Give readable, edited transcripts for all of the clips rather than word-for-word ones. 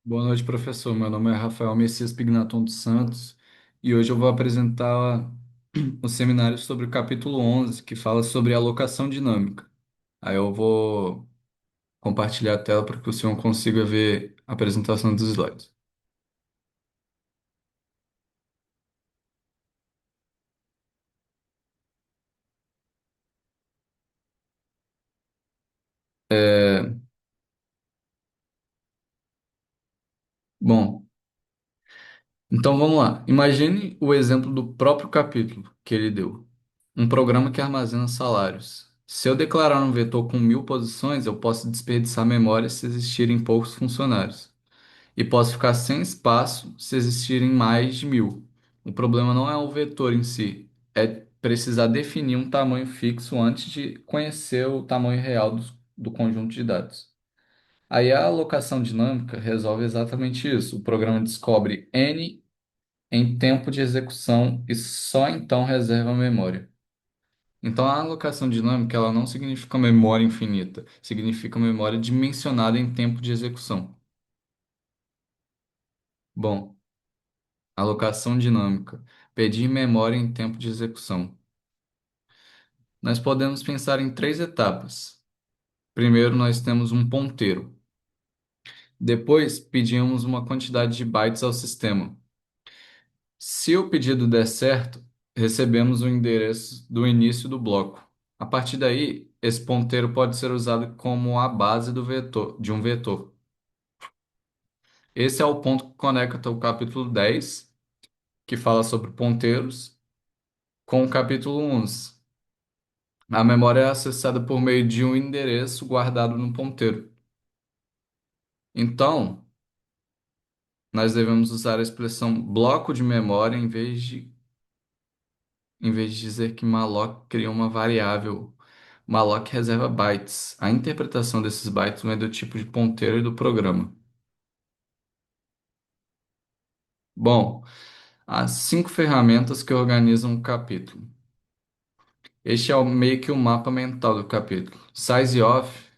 Boa noite, professor. Meu nome é Rafael Messias Pignaton dos Santos e hoje eu vou apresentar o seminário sobre o capítulo 11, que fala sobre alocação dinâmica. Aí eu vou compartilhar a tela para que o senhor consiga ver a apresentação dos slides. É, bom, então vamos lá. Imagine o exemplo do próprio capítulo que ele deu. Um programa que armazena salários. Se eu declarar um vetor com 1.000 posições, eu posso desperdiçar memória se existirem poucos funcionários. E posso ficar sem espaço se existirem mais de 1.000. O problema não é o vetor em si, é precisar definir um tamanho fixo antes de conhecer o tamanho real do conjunto de dados. Aí a alocação dinâmica resolve exatamente isso. O programa descobre n em tempo de execução e só então reserva a memória. Então a alocação dinâmica ela não significa memória infinita, significa memória dimensionada em tempo de execução. Bom, alocação dinâmica. Pedir memória em tempo de execução. Nós podemos pensar em três etapas. Primeiro, nós temos um ponteiro. Depois, pedimos uma quantidade de bytes ao sistema. Se o pedido der certo, recebemos o endereço do início do bloco. A partir daí, esse ponteiro pode ser usado como a base do vetor, de um vetor. Esse é o ponto que conecta o capítulo 10, que fala sobre ponteiros, com o capítulo 11. A memória é acessada por meio de um endereço guardado no ponteiro. Então, nós devemos usar a expressão bloco de memória em vez de dizer que malloc cria uma variável. Malloc reserva bytes. A interpretação desses bytes vem do tipo de ponteiro e do programa. Bom, há 5 ferramentas que organizam o capítulo. Este é meio que o mapa mental do capítulo. SizeOff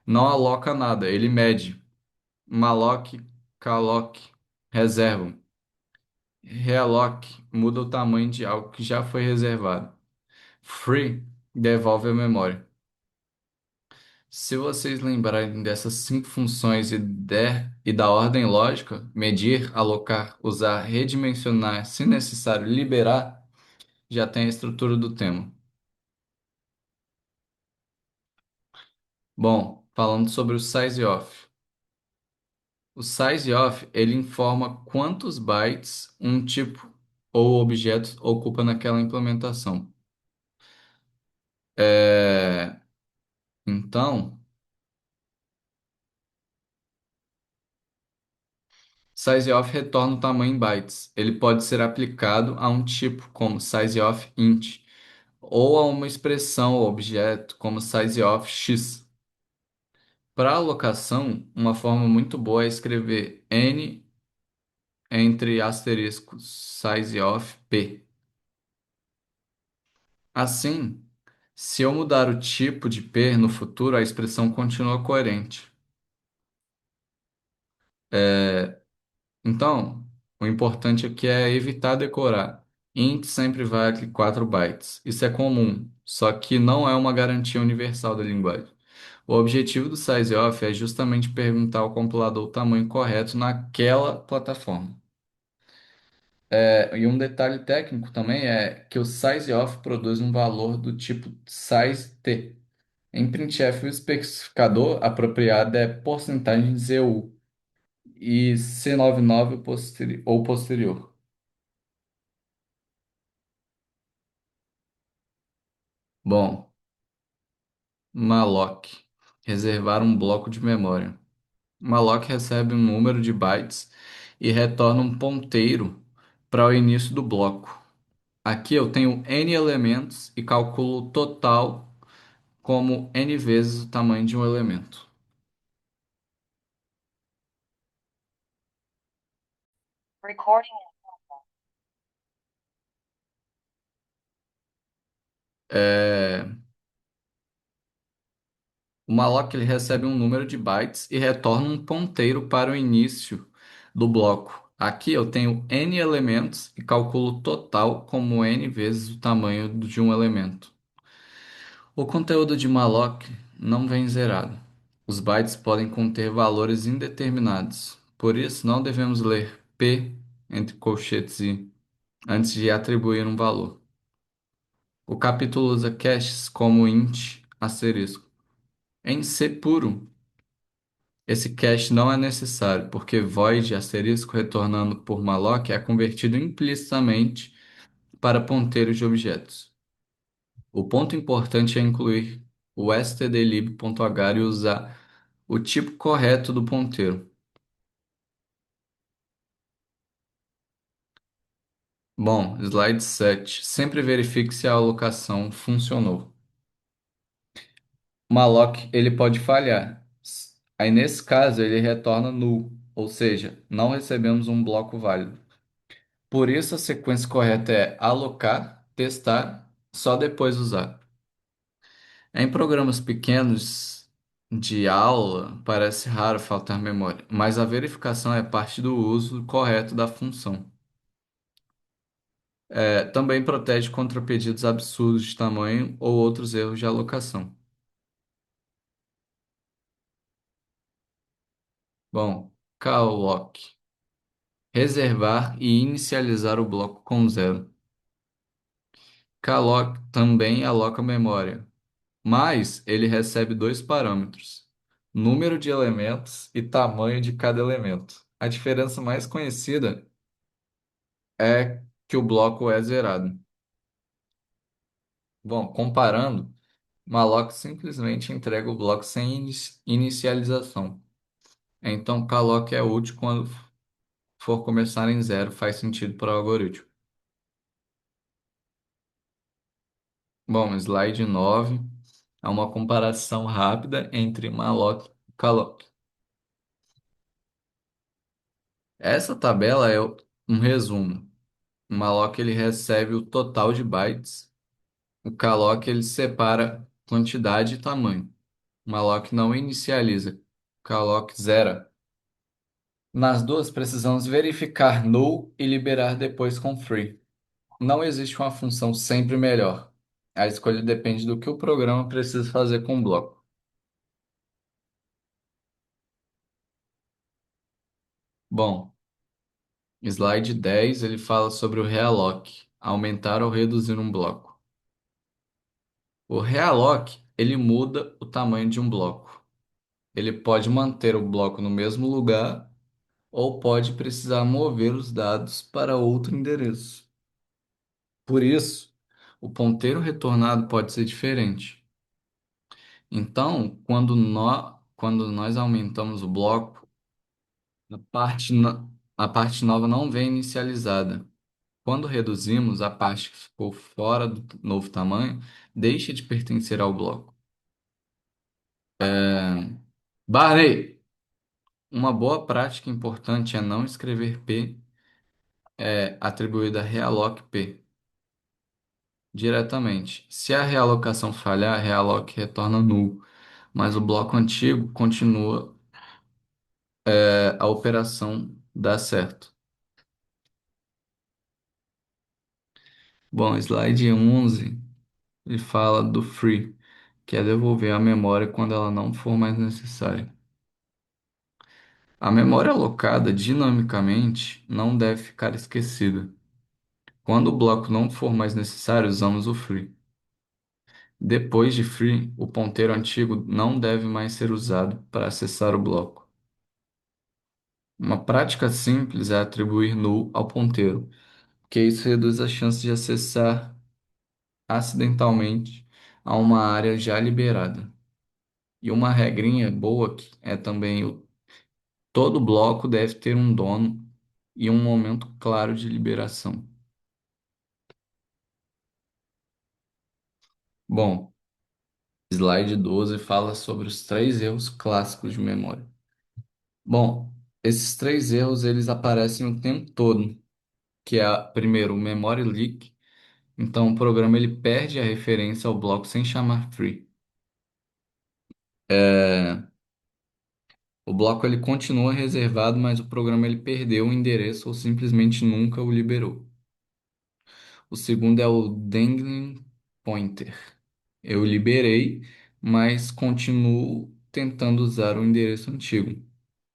não aloca nada, ele mede. Malloc, calloc, reservam. Realloc muda o tamanho de algo que já foi reservado. Free devolve a memória. Se vocês lembrarem dessas 5 funções e da ordem lógica, medir, alocar, usar, redimensionar, se necessário, liberar, já tem a estrutura do tema. Bom, falando sobre o sizeof. O sizeof, ele informa quantos bytes um tipo ou objeto ocupa naquela implementação. É, Então, sizeof retorna o tamanho em bytes. Ele pode ser aplicado a um tipo, como sizeof_int, ou a uma expressão ou objeto, como sizeof_x. Para alocação, uma forma muito boa é escrever n entre asteriscos sizeof_p. Assim, se eu mudar o tipo de p no futuro, a expressão continua coerente. Então, o importante aqui é evitar decorar. Int sempre vale 4 bytes. Isso é comum, só que não é uma garantia universal da linguagem. O objetivo do sizeof é justamente perguntar ao compilador o tamanho correto naquela plataforma. E um detalhe técnico também é que o sizeof produz um valor do tipo size_t. Em printf, o especificador apropriado é porcentagem ZU e C99 ou posterior. Bom, malloc. Reservar um bloco de memória. Malloc recebe um número de bytes e retorna um ponteiro para o início do bloco. Aqui eu tenho n elementos e calculo o total como n vezes o tamanho de um elemento. É, O malloc ele recebe um número de bytes e retorna um ponteiro para o início do bloco. Aqui eu tenho n elementos e calculo o total como n vezes o tamanho de um elemento. O conteúdo de malloc não vem zerado. Os bytes podem conter valores indeterminados. Por isso, não devemos ler p entre colchetes e antes de atribuir um valor. O capítulo usa caches como int asterisco. Em C puro, esse cache não é necessário, porque void asterisco retornando por malloc é convertido implicitamente para ponteiros de objetos. O ponto importante é incluir o stdlib.h e usar o tipo correto do ponteiro. Bom, slide 7. Sempre verifique se a alocação funcionou. O malloc ele pode falhar. Aí nesse caso ele retorna null, ou seja, não recebemos um bloco válido. Por isso a sequência correta é alocar, testar, só depois usar. Em programas pequenos de aula, parece raro faltar memória, mas a verificação é parte do uso correto da função. Também protege contra pedidos absurdos de tamanho ou outros erros de alocação. Bom, calloc. Reservar e inicializar o bloco com zero. Calloc também aloca memória, mas ele recebe dois parâmetros: número de elementos e tamanho de cada elemento. A diferença mais conhecida é que o bloco é zerado. Bom, comparando, malloc simplesmente entrega o bloco sem inicialização. Então, calloc é útil quando for começar em zero, faz sentido para o algoritmo. Bom, slide 9 é uma comparação rápida entre malloc e calloc. Essa tabela é um resumo. O malloc ele recebe o total de bytes. O calloc ele separa quantidade e tamanho. O malloc não inicializa. O calloc zera. Nas duas precisamos verificar null e liberar depois com free. Não existe uma função sempre melhor. A escolha depende do que o programa precisa fazer com o bloco. Bom, slide 10 ele fala sobre o realloc, aumentar ou reduzir um bloco. O realloc ele muda o tamanho de um bloco. Ele pode manter o bloco no mesmo lugar ou pode precisar mover os dados para outro endereço. Por isso, o ponteiro retornado pode ser diferente. Então, quando nós aumentamos o bloco, a parte nova não vem inicializada. Quando reduzimos, a parte que ficou fora do novo tamanho deixa de pertencer ao bloco. Barney, uma boa prática importante é não escrever P atribuída a realloc P diretamente. Se a realocação falhar, a realloc retorna null, mas o bloco antigo continua, a operação dá certo. Bom, slide 11, ele fala do free, que é devolver a memória quando ela não for mais necessária. A memória alocada dinamicamente não deve ficar esquecida. Quando o bloco não for mais necessário, usamos o free. Depois de free, o ponteiro antigo não deve mais ser usado para acessar o bloco. Uma prática simples é atribuir null ao ponteiro, porque isso reduz a chance de acessar acidentalmente a uma área já liberada. E uma regrinha boa que é também todo bloco deve ter um dono e um momento claro de liberação. Bom, slide 12 fala sobre os três erros clássicos de memória. Bom, esses três erros eles aparecem o tempo todo, que é primeiro o memory leak. Então o programa ele perde a referência ao bloco sem chamar free. É, o bloco ele continua reservado, mas o programa ele perdeu o endereço ou simplesmente nunca o liberou. O segundo é o dangling pointer. Eu liberei, mas continuo tentando usar o endereço antigo.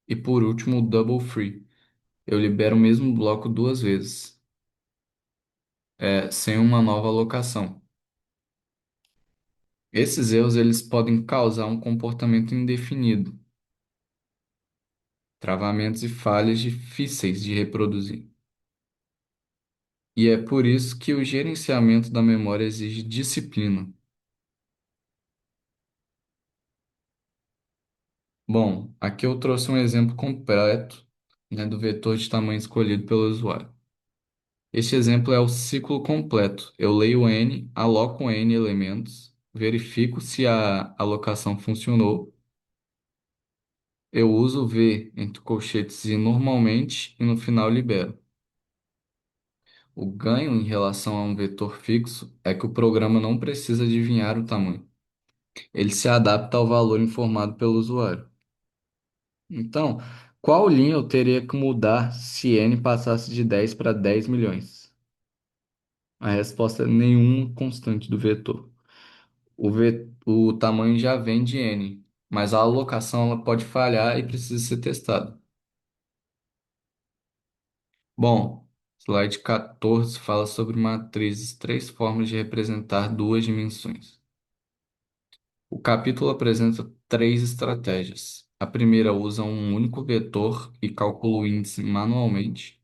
E por último, o double free. Eu libero o mesmo bloco duas vezes, sem uma nova alocação. Esses erros eles podem causar um comportamento indefinido, travamentos e falhas difíceis de reproduzir. E é por isso que o gerenciamento da memória exige disciplina. Bom, aqui eu trouxe um exemplo completo, né, do vetor de tamanho escolhido pelo usuário. Este exemplo é o ciclo completo. Eu leio n, aloco n elementos, verifico se a alocação funcionou. Eu uso v entre colchetes e normalmente e no final libero. O ganho em relação a um vetor fixo é que o programa não precisa adivinhar o tamanho. Ele se adapta ao valor informado pelo usuário. Então, qual linha eu teria que mudar se n passasse de 10 para 10 milhões? A resposta é nenhuma constante do vetor. O tamanho já vem de n, mas a alocação ela pode falhar e precisa ser testada. Bom, slide 14 fala sobre matrizes, três formas de representar duas dimensões. O capítulo apresenta três estratégias. A primeira usa um único vetor e calcula o índice manualmente.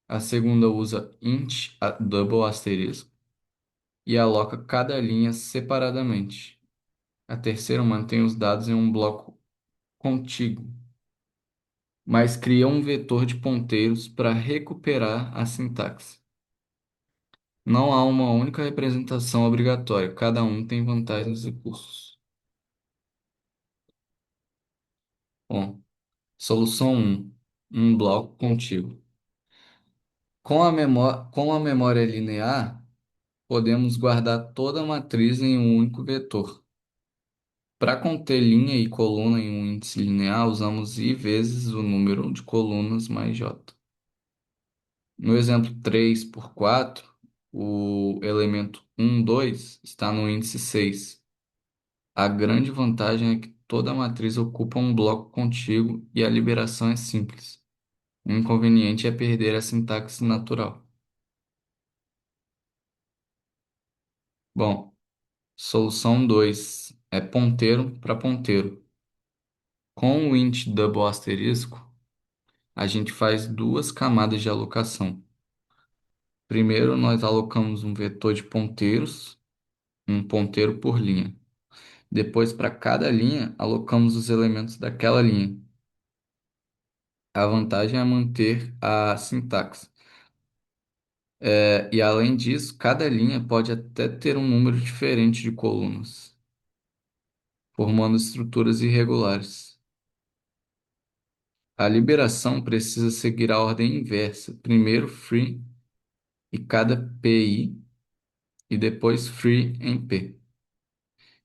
A segunda usa int double asterisco e aloca cada linha separadamente. A terceira mantém os dados em um bloco contíguo, mas cria um vetor de ponteiros para recuperar a sintaxe. Não há uma única representação obrigatória, cada um tem vantagens e custos. Bom, solução um bloco contíguo. Com a memória linear, podemos guardar toda a matriz em um único vetor. Para conter linha e coluna em um índice linear, usamos i vezes o número de colunas mais j. No exemplo 3 por 4, o elemento 1, 2 está no índice 6. A grande vantagem é que toda a matriz ocupa um bloco contíguo e a liberação é simples. O inconveniente é perder a sintaxe natural. Bom, solução 2 é ponteiro para ponteiro. Com o int double asterisco, a gente faz duas camadas de alocação. Primeiro, nós alocamos um vetor de ponteiros, um ponteiro por linha. Depois, para cada linha, alocamos os elementos daquela linha. A vantagem é manter a sintaxe. E além disso, cada linha pode até ter um número diferente de colunas, formando estruturas irregulares. A liberação precisa seguir a ordem inversa: primeiro free e cada PI e depois free em P.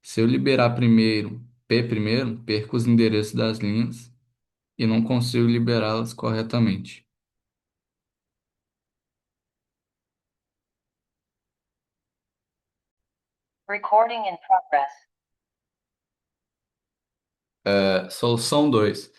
Se eu liberar primeiro P primeiro, perco os endereços das linhas e não consigo liberá-las corretamente. Recording in progress. Solução 2.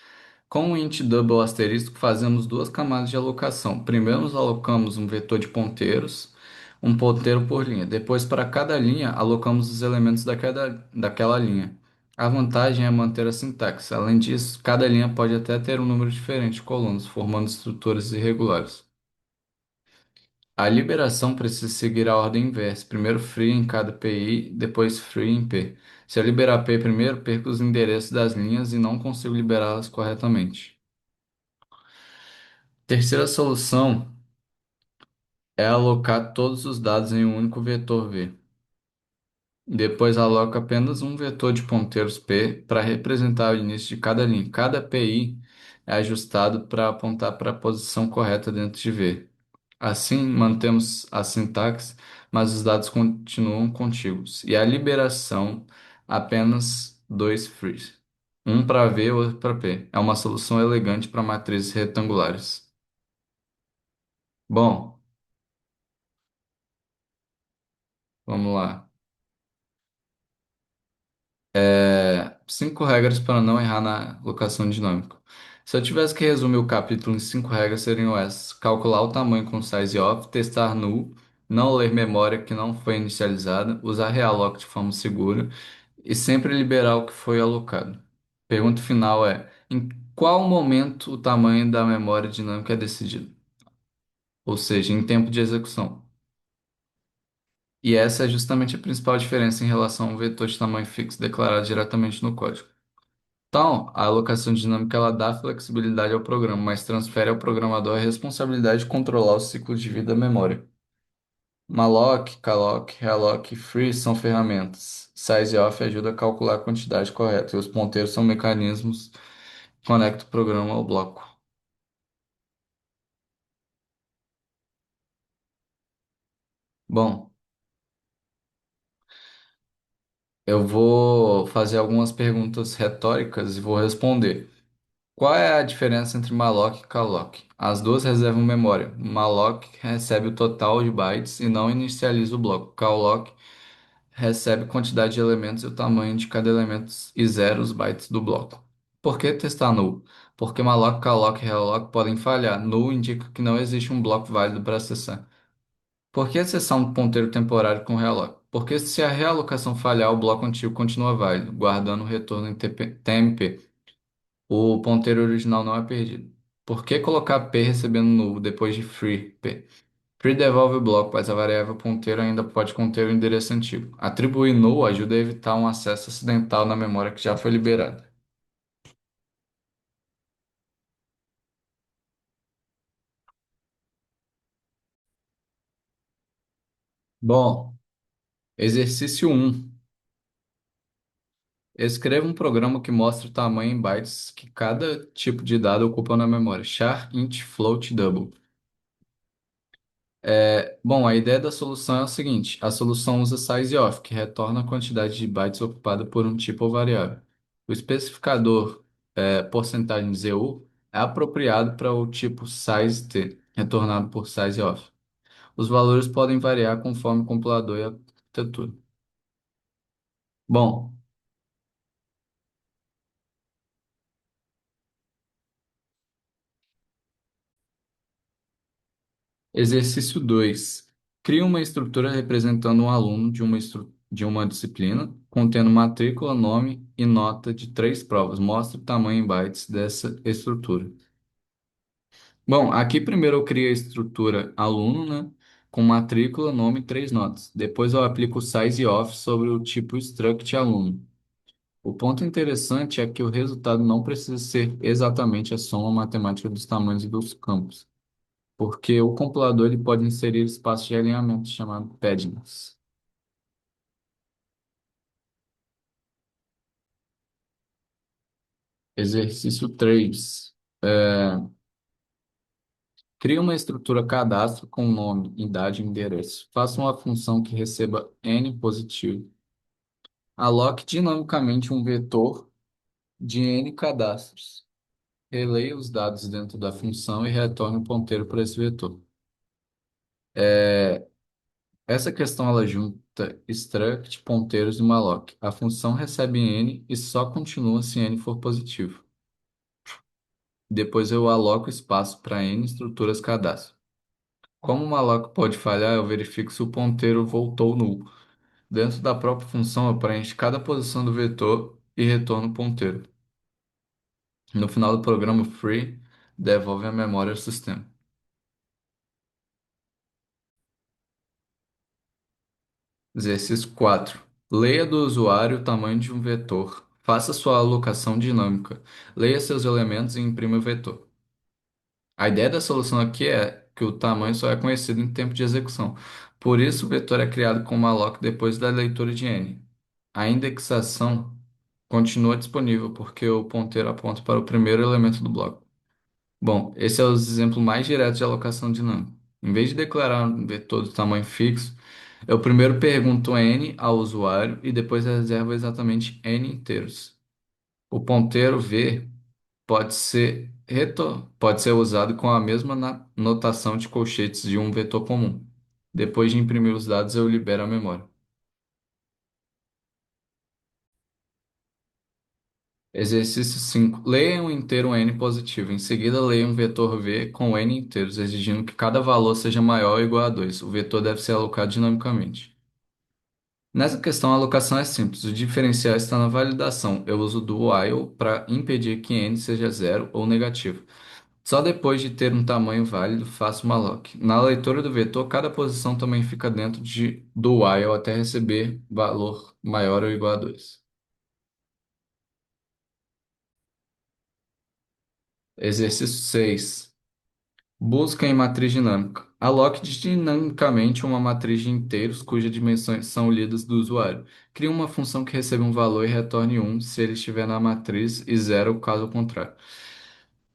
Com o int double asterisco, fazemos duas camadas de alocação. Primeiro, nós alocamos um vetor de ponteiros, um ponteiro por linha. Depois, para cada linha, alocamos os elementos daquela linha. A vantagem é manter a sintaxe. Além disso, cada linha pode até ter um número diferente de colunas, formando estruturas irregulares. A liberação precisa seguir a ordem inversa. Primeiro free em cada PI, depois free em P. Se eu liberar P primeiro, perco os endereços das linhas e não consigo liberá-las corretamente. Terceira solução é alocar todos os dados em um único vetor V. Depois aloco apenas um vetor de ponteiros P para representar o início de cada linha. Cada PI é ajustado para apontar para a posição correta dentro de V. Assim, mantemos a sintaxe, mas os dados continuam contíguos. E a liberação apenas dois free. Um para V e outro para P. É uma solução elegante para matrizes retangulares. Bom, vamos lá. Cinco regras para não errar na locação dinâmica. Se eu tivesse que resumir o capítulo em cinco regras, seriam essas: calcular o tamanho com size off, testar null, não ler memória que não foi inicializada, usar realloc de forma segura e sempre liberar o que foi alocado. Pergunta final é: em qual momento o tamanho da memória dinâmica é decidido? Ou seja, em tempo de execução. E essa é justamente a principal diferença em relação a um vetor de tamanho fixo declarado diretamente no código. Então, a alocação dinâmica ela dá flexibilidade ao programa, mas transfere ao programador a responsabilidade de controlar o ciclo de vida da memória. Malloc, calloc, realloc e free são ferramentas. Sizeoff ajuda a calcular a quantidade correta, e os ponteiros são mecanismos que conectam o programa ao bloco. Bom, eu vou fazer algumas perguntas retóricas e vou responder. Qual é a diferença entre malloc e calloc? As duas reservam memória. Malloc recebe o total de bytes e não inicializa o bloco. Calloc recebe quantidade de elementos e o tamanho de cada elemento e zera os bytes do bloco. Por que testar null? Porque malloc, calloc e realloc podem falhar. Null indica que não existe um bloco válido para acessar. Por que acessar um ponteiro temporário com realloc? Porque se a realocação falhar, o bloco antigo continua válido, guardando o retorno em TMP. O ponteiro original não é perdido. Por que colocar P recebendo null depois de free P? Free devolve o bloco, mas a variável ponteiro ainda pode conter o endereço antigo. Atribuir null ajuda a evitar um acesso acidental na memória que já foi liberada. Bom, exercício um. Escreva um programa que mostre o tamanho em bytes que cada tipo de dado ocupa na memória. Char, int, float, double. Bom, a ideia da solução é o seguinte: a solução usa sizeof, que retorna a quantidade de bytes ocupada por um tipo ou variável. O especificador porcentagem %u é apropriado para o tipo size_t, retornado por sizeof. Os valores podem variar conforme o compilador e a arquitetura. Bom, exercício 2. Crie uma estrutura representando um aluno de uma disciplina, contendo matrícula, nome e nota de três provas. Mostre o tamanho em bytes dessa estrutura. Bom, aqui primeiro eu crio a estrutura aluno, né? Com matrícula, nome e três notas. Depois eu aplico o size off sobre o tipo struct aluno. O ponto interessante é que o resultado não precisa ser exatamente a soma matemática dos tamanhos dos campos, porque o compilador ele pode inserir espaços de alinhamento chamado paddings. Exercício 3. Crie uma estrutura cadastro com nome, idade e endereço. Faça uma função que receba n positivo. Aloque dinamicamente um vetor de n cadastros. Releia os dados dentro da função e retorne o ponteiro para esse vetor. Essa questão ela junta struct, ponteiros e malloc. A função recebe n e só continua se n for positivo. Depois eu aloco espaço para n estruturas cadastro. Como o malloc pode falhar, eu verifico se o ponteiro voltou null. Dentro da própria função, eu preencho cada posição do vetor e retorno o ponteiro. No final do programa, free devolve a memória ao sistema. Exercício 4. Leia do usuário o tamanho de um vetor. Faça sua alocação dinâmica. Leia seus elementos e imprima o vetor. A ideia da solução aqui é que o tamanho só é conhecido em tempo de execução. Por isso, o vetor é criado com malloc depois da leitura de n. A indexação continua disponível porque o ponteiro aponta para o primeiro elemento do bloco. Bom, esse é o exemplo mais direto de alocação dinâmica. Em vez de declarar um vetor do tamanho fixo, Eu primeiro pergunto n ao usuário e depois reservo exatamente n inteiros. O ponteiro v pode ser usado com a mesma notação de colchetes de um vetor comum. Depois de imprimir os dados, eu libero a memória. Exercício 5. Leia um inteiro n positivo. Em seguida, leia um vetor v com n inteiros, exigindo que cada valor seja maior ou igual a 2. O vetor deve ser alocado dinamicamente. Nessa questão, a alocação é simples. O diferencial está na validação. Eu uso do while para impedir que n seja zero ou negativo. Só depois de ter um tamanho válido, faço uma lock. Na leitura do vetor, cada posição também fica dentro do while até receber valor maior ou igual a 2. Exercício 6. Busca em matriz dinâmica. Aloque dinamicamente uma matriz de inteiros cujas dimensões são lidas do usuário. Crie uma função que receba um valor e retorne 1 se ele estiver na matriz e 0 caso contrário.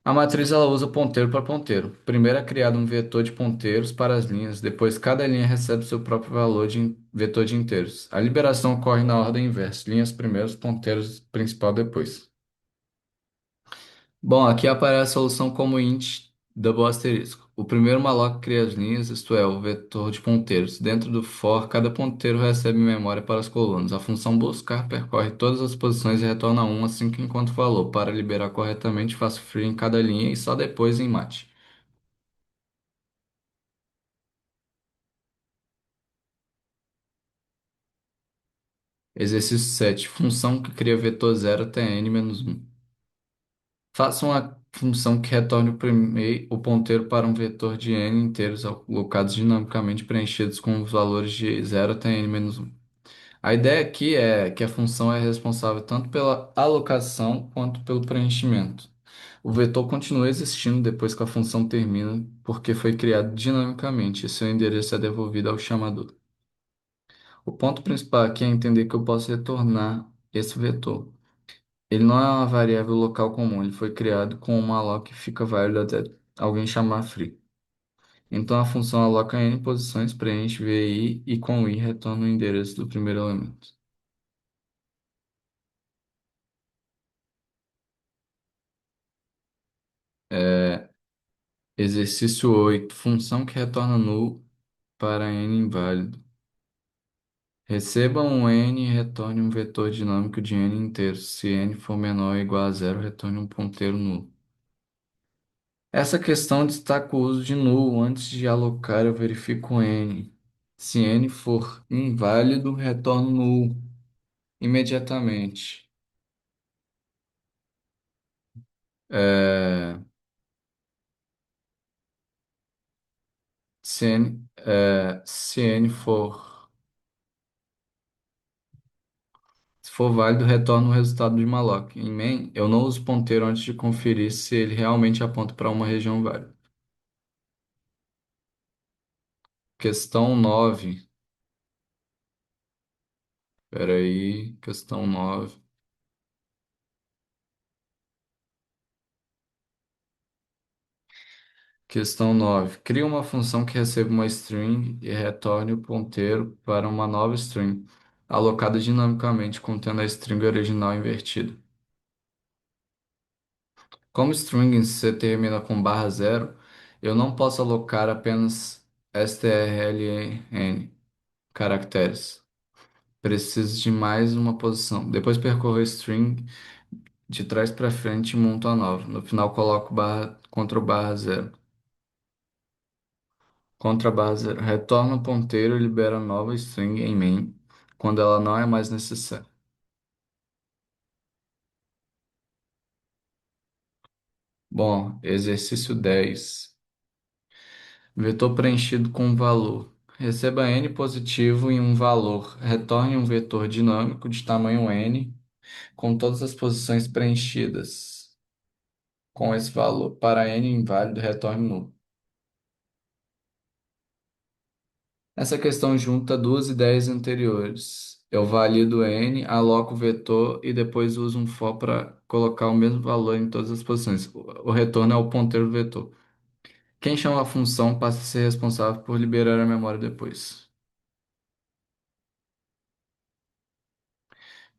A matriz ela usa ponteiro para ponteiro. Primeiro é criado um vetor de ponteiros para as linhas, depois cada linha recebe seu próprio valor de vetor de inteiros. A liberação ocorre na ordem inversa: linhas primeiro, ponteiros principal depois. Bom, aqui aparece a solução como int double asterisco. O primeiro malloc cria as linhas, isto é, o vetor de ponteiros. Dentro do for, cada ponteiro recebe memória para as colunas. A função buscar percorre todas as posições e retorna 1 assim que encontra o valor. Para liberar corretamente, faço free em cada linha e só depois em mate. Exercício 7. Função que cria vetor zero até n-1. Faça uma função que retorne o ponteiro para um vetor de n inteiros alocados dinamicamente preenchidos com os valores de zero até n-1. A ideia aqui é que a função é responsável tanto pela alocação quanto pelo preenchimento. O vetor continua existindo depois que a função termina, porque foi criado dinamicamente e seu endereço é devolvido ao chamador. O ponto principal aqui é entender que eu posso retornar esse vetor. Ele não é uma variável local comum, ele foi criado com uma alloc que fica válido até alguém chamar free. Então a função aloca n posições, preenche VI e com i retorna o endereço do primeiro elemento. É, exercício 8. Função que retorna null para n inválido. Receba um n e retorne um vetor dinâmico de n inteiro. Se n for menor ou igual a zero, retorne um ponteiro nulo. Essa questão destaca o uso de null. Antes de alocar, eu verifico n. Se n for inválido, retorno null imediatamente. É, se n se for válido, retorno o resultado de malloc. Em main, eu não uso ponteiro antes de conferir se ele realmente aponta para uma região válida. Questão 9. Espera aí, questão 9. Questão 9. Crie uma função que receba uma string e retorne o ponteiro para uma nova string, alocada dinamicamente contendo a string original invertida. Como string em C termina com barra zero, eu não posso alocar apenas strlen caracteres. Preciso de mais uma posição. Depois percorro a string de trás para frente e monto a nova. No final coloco barra contra o barra zero. Contra a barra zero. Retorno o ponteiro e libero a nova string em main quando ela não é mais necessária. Bom, exercício 10. Vetor preenchido com valor. Receba n positivo em um valor. Retorne um vetor dinâmico de tamanho n com todas as posições preenchidas. Com esse valor. Para n inválido, retorne nulo. Essa questão junta duas ideias anteriores. Eu valido n, aloco o vetor e depois uso um for para colocar o mesmo valor em todas as posições. O retorno é o ponteiro do vetor. Quem chama a função passa a ser responsável por liberar a memória depois.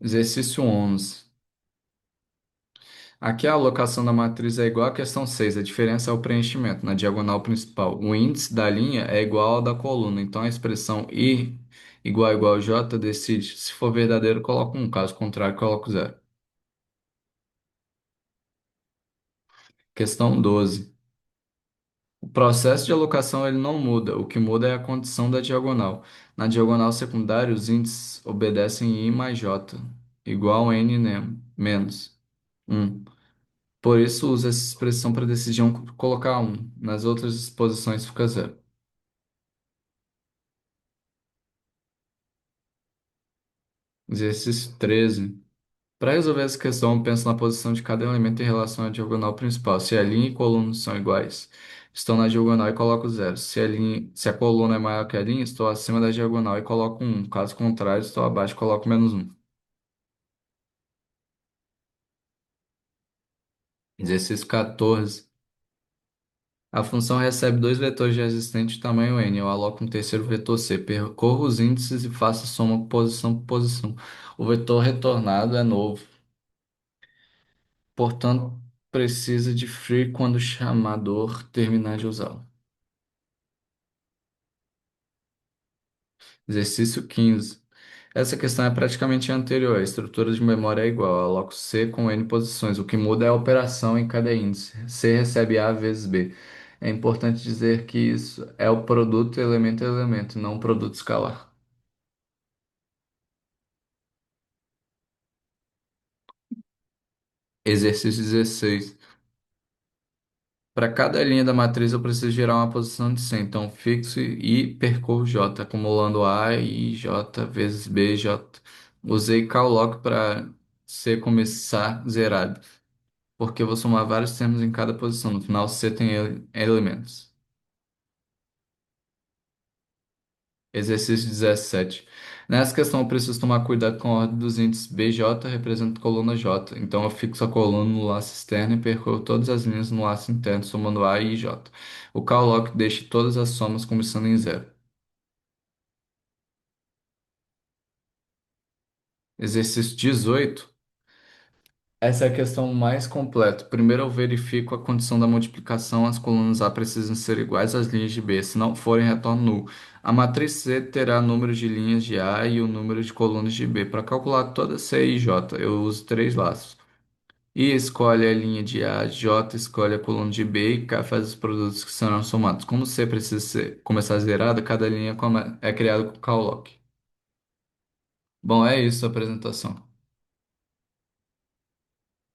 Exercício 11. Aqui a alocação da matriz é igual à questão 6. A diferença é o preenchimento na diagonal principal. O índice da linha é igual ao da coluna, então a expressão I igual a J decide. Se for verdadeiro, coloco 1, caso contrário, coloco 0. Questão 12. O processo de alocação ele não muda, o que muda é a condição da diagonal. Na diagonal secundária, os índices obedecem I mais J, igual a menos 1. Por isso, usa essa expressão para decidir colocar 1. Nas outras exposições fica 0. Exercício 13. Para resolver essa questão, penso na posição de cada elemento em relação à diagonal principal. Se a linha e coluna são iguais, estou na diagonal e coloco 0. Se a coluna é maior que a linha, estou acima da diagonal e coloco 1. Caso contrário, estou abaixo e coloco menos 1. Exercício 14. A função recebe dois vetores de existente de tamanho n. Eu aloco um terceiro vetor c. Percorro os índices e faço a soma posição por posição. O vetor retornado é novo. Portanto, precisa de free quando o chamador terminar de usá-lo. Exercício 15. Essa questão é praticamente anterior. A estrutura de memória é igual. Eu aloco C com N posições. O que muda é a operação em cada índice. C recebe A vezes B. É importante dizer que isso é o produto elemento a elemento, não um produto escalar. Exercício 16. Para cada linha da matriz eu preciso gerar uma posição de C. Então fixo e percorro J, acumulando A e J vezes B, J. Usei calllock para C começar zerado, porque eu vou somar vários termos em cada posição. No final, C tem elementos. Exercício 17. Nessa questão, eu preciso tomar cuidado com a ordem dos índices. BJ representa a coluna J. Então, eu fixo a coluna no laço externo e percorro todas as linhas no laço interno, somando A e J. O calllock deixa todas as somas começando em zero. Exercício 18. Essa é a questão mais completa. Primeiro eu verifico a condição da multiplicação. As colunas A precisam ser iguais às linhas de B. Se não forem, retorno nulo. A matriz C terá número de linhas de A e o número de colunas de B. Para calcular toda C e J, eu uso três laços. I escolhe a linha de A, J escolhe a coluna de B e K faz os produtos que serão somados. Como C precisa começar zerada, cada linha é criada com call lock. Bom, é isso a apresentação.